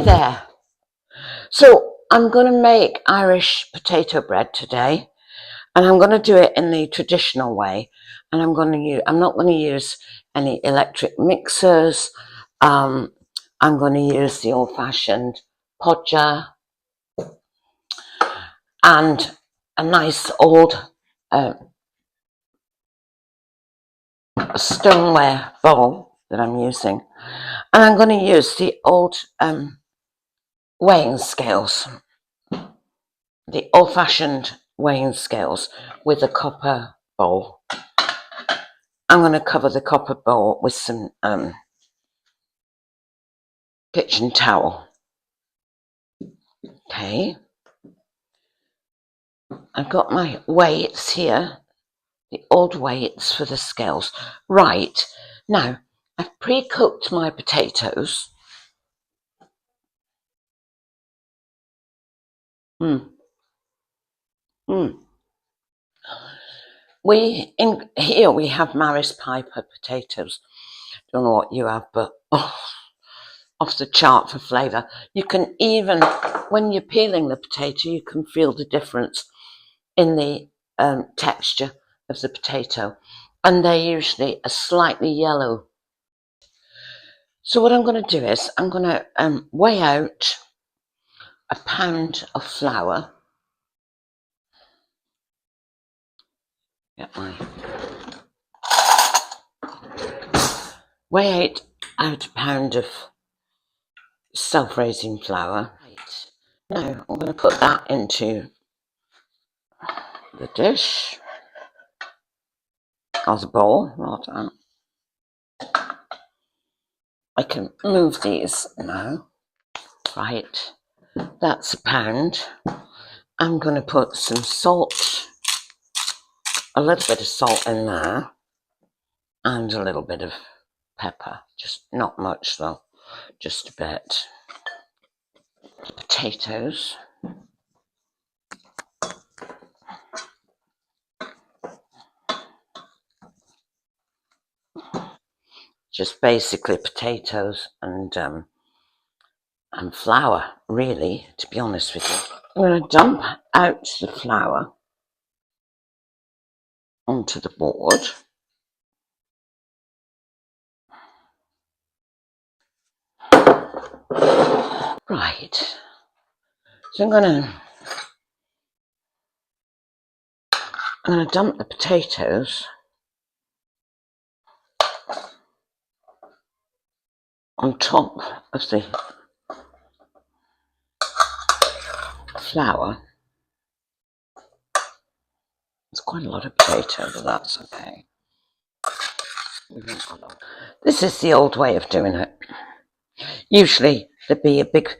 there. So I'm going to make Irish potato bread today, and I'm going to do it in the traditional way. And I'm not going to use any electric mixers. I'm going to use the old-fashioned podger and a nice old stoneware bowl that I'm using. And I'm going to use the old weighing scales, the old-fashioned weighing scales with a copper bowl. I'm going to cover the copper bowl with some kitchen towel. Okay. I've got my weights here, the old weights for the scales. Right. Now, I've pre-cooked my potatoes. Here we have Maris Piper potatoes. Don't know what you have, but off the chart for flavour. You can even, when you're peeling the potato, you can feel the difference in the texture of the potato, and they're usually a slightly yellow. So what I'm going to do is I'm going to weigh out a pound of flour. Weigh out a pound of self-raising flour. Right. Now I'm going to put that into the dish, or the bowl, rather. I can move these now. Right, that's a pound. I'm going to put some salt, a little bit of salt in there, and a little bit of pepper. Just not much though, just a bit. Potatoes. Just basically potatoes and flour, really, to be honest with you. I'm going to dump out the flour onto the board. Right. So I'm going to dump the potatoes on top of the flour. It's quite a lot of potato, but that's okay. This is the old way of doing it. Usually there'd be a big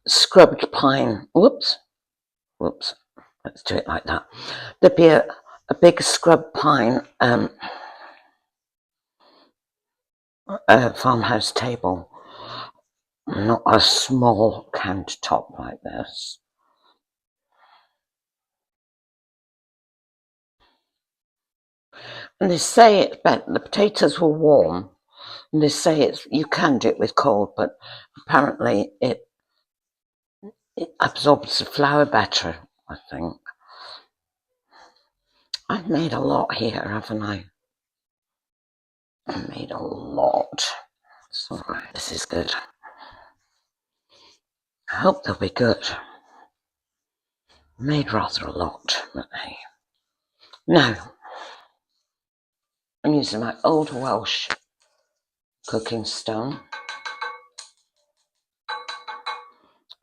scrubbed pine. Whoops. Let's do it like that. There'd be a big scrubbed pine farmhouse table, not a small countertop like this. And they say the potatoes were warm, and they say you can do it with cold, but apparently it absorbs the flour better, I think. I've made a lot here, haven't I? I made a lot. So this is good. I hope they'll be good. Made rather a lot, but hey. Now, I'm using my old Welsh cooking stone.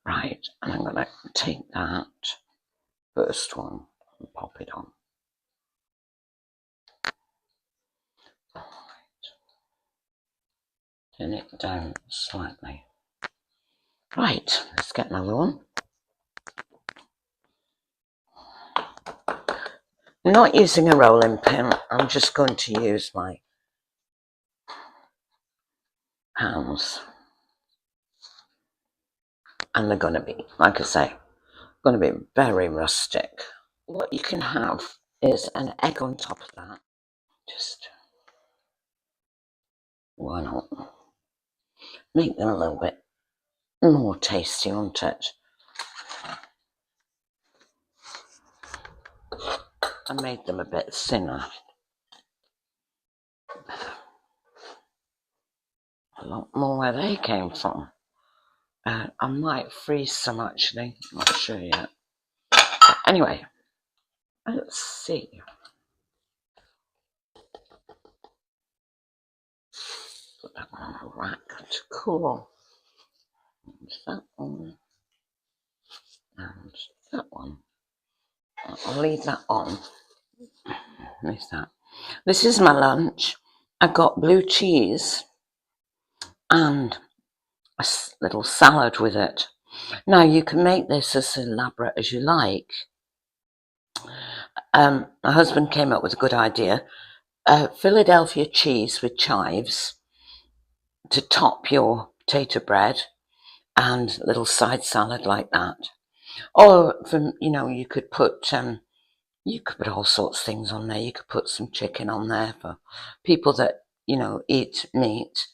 Right, and I'm going to take that first one and pop it on. Right. Turn it down slightly. Right, let's get another one. I'm not using a rolling pin, I'm just going to use my hands. And they're going to be, like I say, going to be very rustic. What you can have is an egg on top of that. Just, why not? Make them a little bit More tasty, won't it? I made them a bit thinner. A lot more where they came from. I might freeze some actually, not sure yet. But anyway, let's see. Put that one on the rack to cool. And that one. And that one. I'll leave that on. There's that. This is my lunch. I've got blue cheese and a little salad with it. Now you can make this as elaborate as you like. My husband came up with a good idea. Philadelphia cheese with chives to top your potato bread and a little side salad like that. Or you could put all sorts of things on there. You could put some chicken on there for people that eat meat.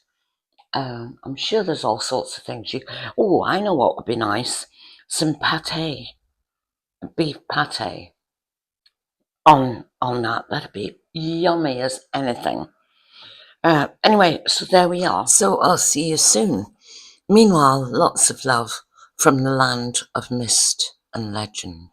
I'm sure there's all sorts of things. I know what would be nice. Some pate, beef pate on that. That'd be yummy as anything. Anyway, so there we are. So I'll see you soon. Meanwhile, lots of love from the land of mist and legend.